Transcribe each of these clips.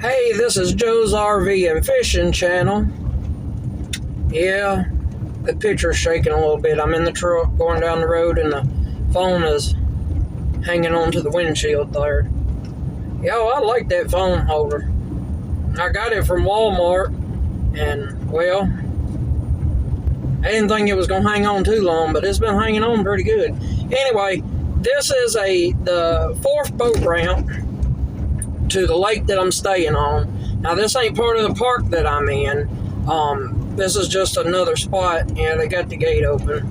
Hey, this is Joe's RV and Fishing Channel. Yeah, the picture's shaking a little bit. I'm in the truck going down the road and the phone is hanging onto the windshield there. Yo, I like that phone holder. I got it from Walmart and, well, I didn't think it was going to hang on too long, but it's been hanging on pretty good. Anyway, this is the fourth boat ramp to the lake that I'm staying on. Now, this ain't part of the park that I'm in. This is just another spot, and they got the gate open.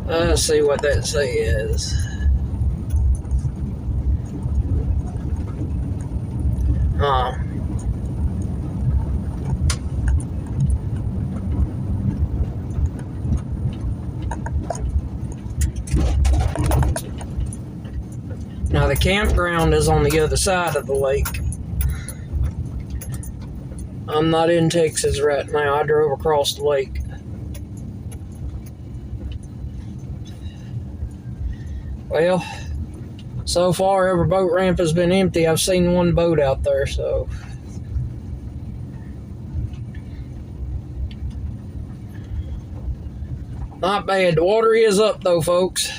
Let's see what that says. Now the campground is on the other side of the lake. I'm not in Texas right now. I drove across the lake. Well, so far every boat ramp has been empty. I've seen one boat out there, so. Not bad. The water is up though, folks.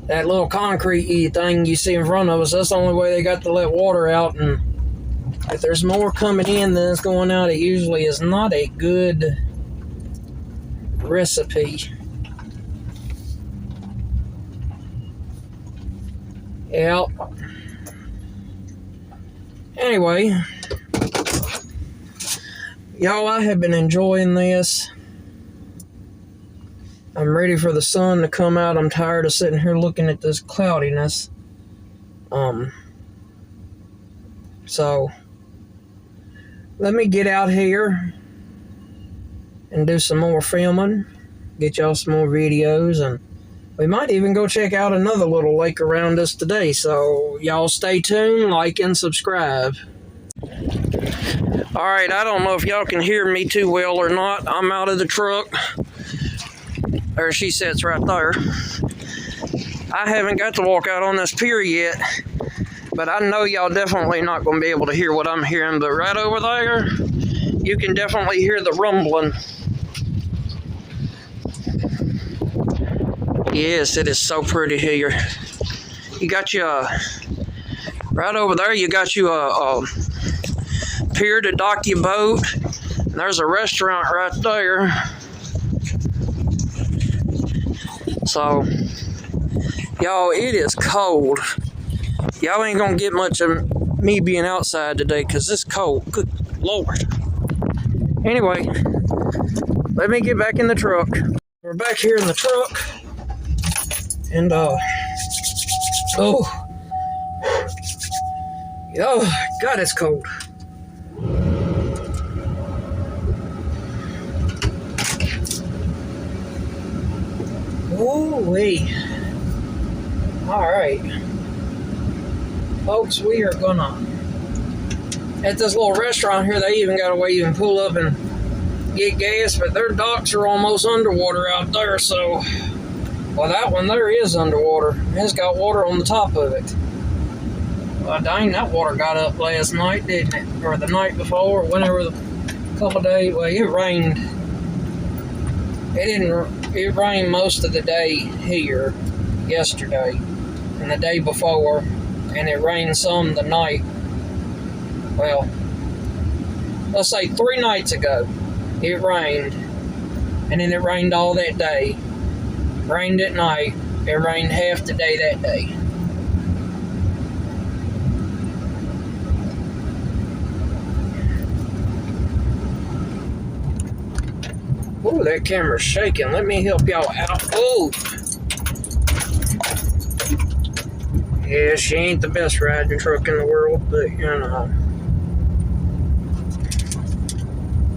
That little concrete-y thing you see in front of us, that's the only way they got to let water out, and if there's more coming in than is going out, it usually is not a good recipe. Yeah. Anyway, y'all, I have been enjoying this. I'm ready for the sun to come out. I'm tired of sitting here looking at this cloudiness. So, let me get out here and do some more filming. Get y'all some more videos, and we might even go check out another little lake around us today. So, y'all stay tuned, like, and subscribe. Alright, I don't know if y'all can hear me too well or not. I'm out of the truck. There she sits right there. I haven't got to walk out on this pier yet, but I know y'all definitely not going to be able to hear what I'm hearing. But right over there, you can definitely hear the rumbling. Yes, it is so pretty here. You got you right over there, you got you a pier to dock your boat. And there's a restaurant right there. So, y'all, it is cold. Y'all ain't gonna get much of me being outside today because it's cold. Good Lord. Anyway, let me get back in the truck. We're back here in the truck. And, oh. Yo, God, it's cold. Ooh-wee. Alright. Folks, we are gonna, at this little restaurant here, they even got a way you can pull up and get gas, but their docks are almost underwater out there, so, well, that one there is underwater. It's got water on the top of it. Well, dang, that water got up last night, didn't it? Or the night before, whenever the couple days, well, it rained. It rained most of the day here yesterday and the day before, and it rained some the night, well, let's say 3 nights ago. It rained, and then it rained all that day. Rained at night. It rained half the day that day. Oh, that camera's shaking. Let me help y'all out. Oh! Yeah, she ain't the best riding truck in the world, but, you know.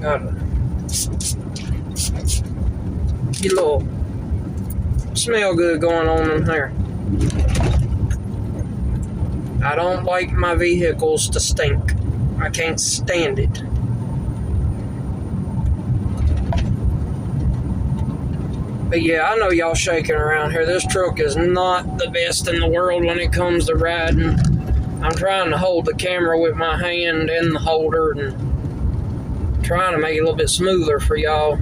Got a little smell good going on in here. I don't like my vehicles to stink. I can't stand it. But yeah, I know y'all shaking around here. This truck is not the best in the world when it comes to riding. I'm trying to hold the camera with my hand and the holder and trying to make it a little bit smoother for y'all.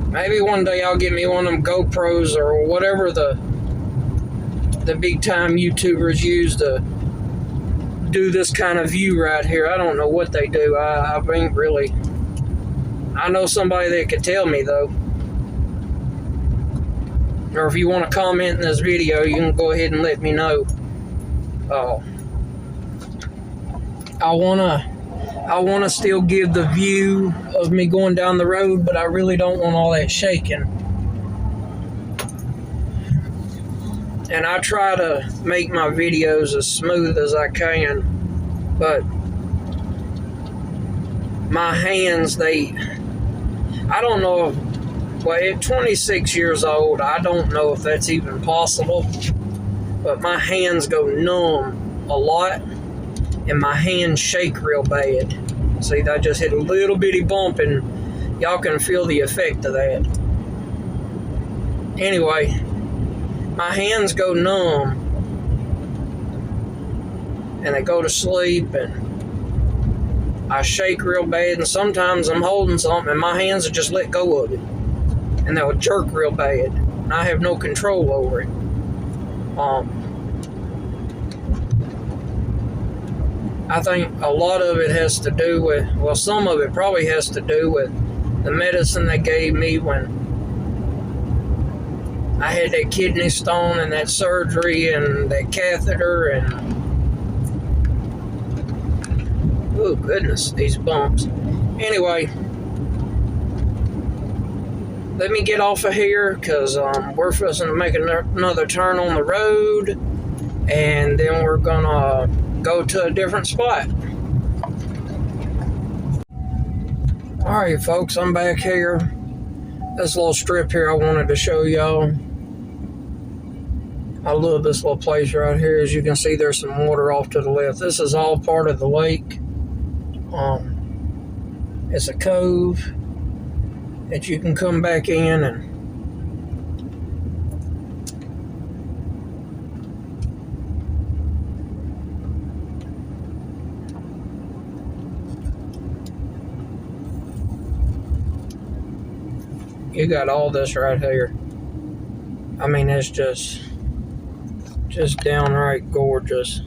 Maybe one day I'll get me one of them GoPros or whatever the big time YouTubers use to do this kind of view right here. I don't know what they do. I ain't really. I know somebody that could tell me though. Or if you want to comment in this video, you can go ahead and let me know. I wanna still give the view of me going down the road, but I really don't want all that shaking. And I try to make my videos as smooth as I can, but my hands, I don't know if, well, at 26 years old, I don't know if that's even possible, but my hands go numb a lot, and my hands shake real bad. See, I just hit a little bitty bump, and y'all can feel the effect of that. Anyway, my hands go numb, and they go to sleep, and I shake real bad, and sometimes I'm holding something, and my hands will just let go of it, and they'll jerk real bad, and I have no control over it. I think a lot of it has to do with, well, some of it probably has to do with the medicine they gave me when I had that kidney stone and that surgery and that catheter and, oh goodness, these bumps. Anyway, let me get off of here because we're supposed to make another turn on the road, and then we're gonna go to a different spot. Alright folks, I'm back here. This little strip here I wanted to show y'all. I love this little place right here. As you can see, there's some water off to the left. This is all part of the lake. It's a cove that you can come back in and you got all this right here. I mean, it's just downright gorgeous.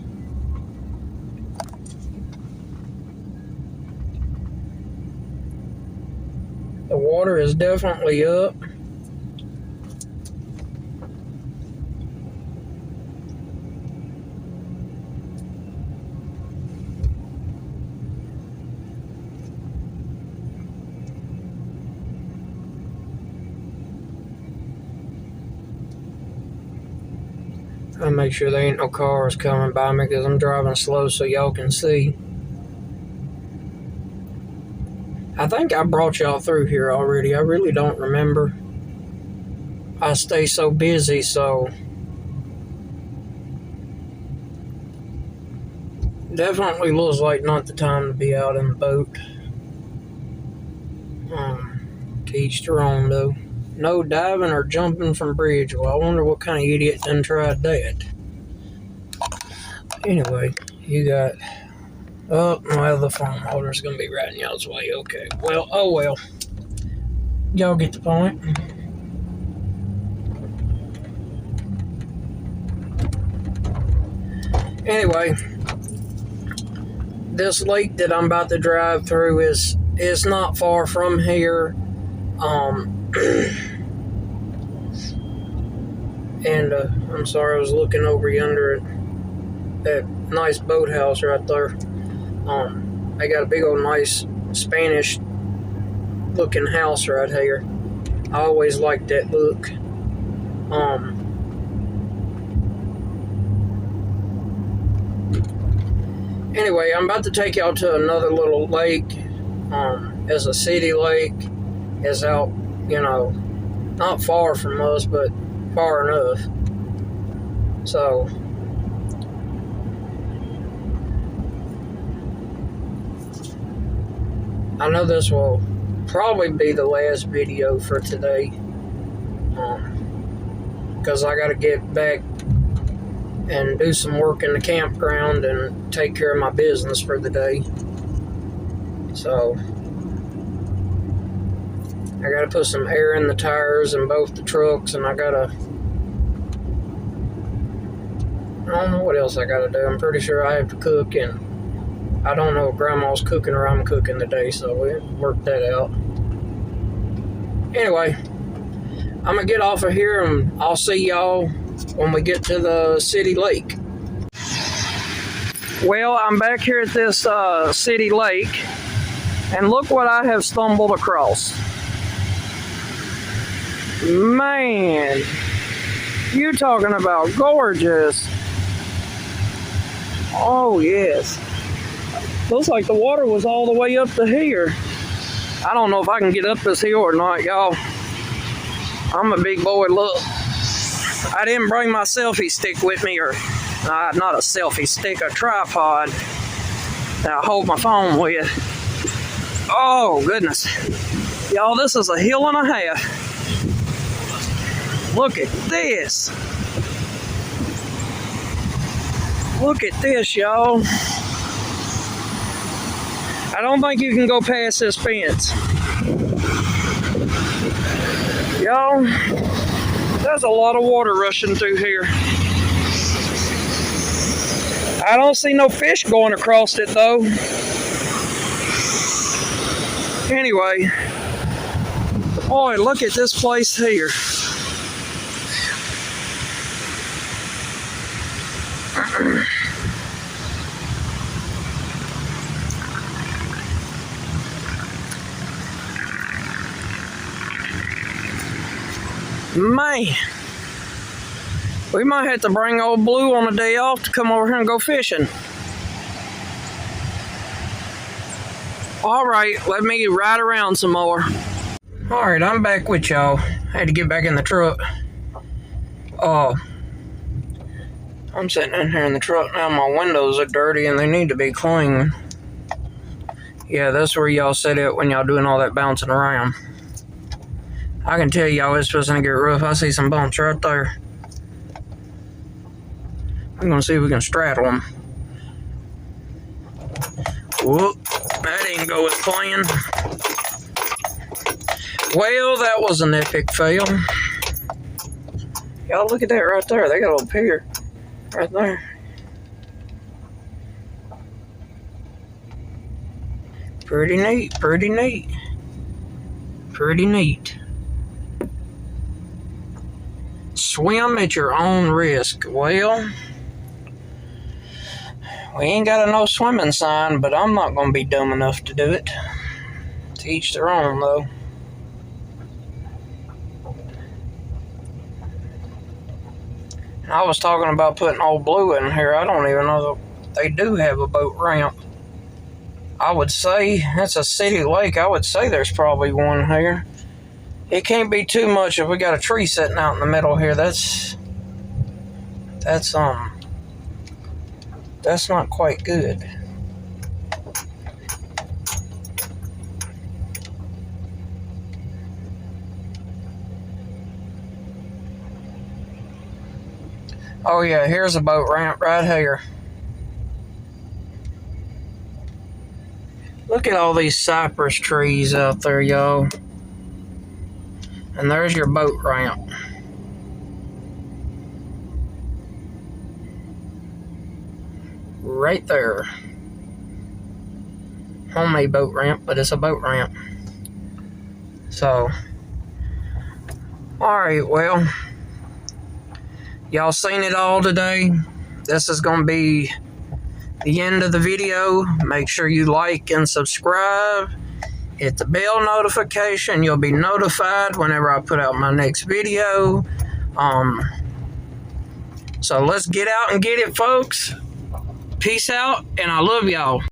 The water is definitely up. I'll make sure there ain't no cars coming by me because I'm driving slow so y'all can see. I think I brought y'all through here already. I really don't remember. I stay so busy, so definitely looks like not the time to be out in the boat. To each their own though. No diving or jumping from bridge. Well, I wonder what kind of idiot done tried that. Anyway, you got... Oh, well, the phone holder's gonna be right in y'all's way. Okay, well, oh well. Y'all get the point. Anyway, this lake that I'm about to drive through is not far from here. And I'm sorry, I was looking over yonder at that nice boathouse right there. They got a big old nice Spanish looking house right here. I always liked that look. Anyway, I'm about to take y'all to another little lake. It's a city lake. It's out, you know, not far from us, but far enough. So I know this will probably be the last video for today, because I got to get back and do some work in the campground and take care of my business for the day. So I got to put some air in the tires in both the trucks, and I don't know what else I got to do. I'm pretty sure I have to cook, and I don't know if Grandma's cooking or I'm cooking today, so we'll work that out. Anyway, I'm going to get off of here, and I'll see y'all when we get to the city lake. Well, I'm back here at this city lake, and look what I have stumbled across. Man, you talking about gorgeous. Oh, yes. Looks like the water was all the way up to here. I don't know if I can get up this hill or not, y'all. I'm a big boy, look. I didn't bring my selfie stick with me, or not a selfie stick, a tripod that I hold my phone with. Oh, goodness. Y'all, this is a hill and a half. Look at this. Look at this, y'all. I don't think you can go past this fence. Y'all, there's a lot of water rushing through here. I don't see no fish going across it, though. Anyway, boy, look at this place here. Man, we might have to bring old Blue on a day off to come over here and go fishing. Alright, let me ride around some more. Alright, I'm back with y'all. I had to get back in the truck. I'm sitting in here in the truck now. My windows are dirty and they need to be clean. Yeah, that's where y'all sit at when y'all doing all that bouncing around. I can tell y'all it's supposed to get rough. I see some bumps right there. I'm gonna see if we can straddle them. Whoop, that didn't go as planned. Well, that was an epic fail. Y'all look at that right there. They got a little pier right there. Pretty neat, pretty neat. Pretty neat. Swim at your own risk. Well, we ain't got a no swimming sign, but I'm not going to be dumb enough to do it. To each their own, though. I was talking about putting old Blue in here. I don't even know if they do have a boat ramp. I would say, that's a city lake. I would say there's probably one here. It can't be too much if we got a tree sitting out in the middle here. That's not quite good. Oh yeah, here's a boat ramp right here. Look at all these cypress trees out there, y'all. And there's your boat ramp. Right there. Homemade boat ramp, but it's a boat ramp. So, alright, well, y'all seen it all today. This is going to be the end of the video. Make sure you like and subscribe. Hit the bell notification. You'll be notified whenever I put out my next video. So let's get out and get it, folks. Peace out, and I love y'all.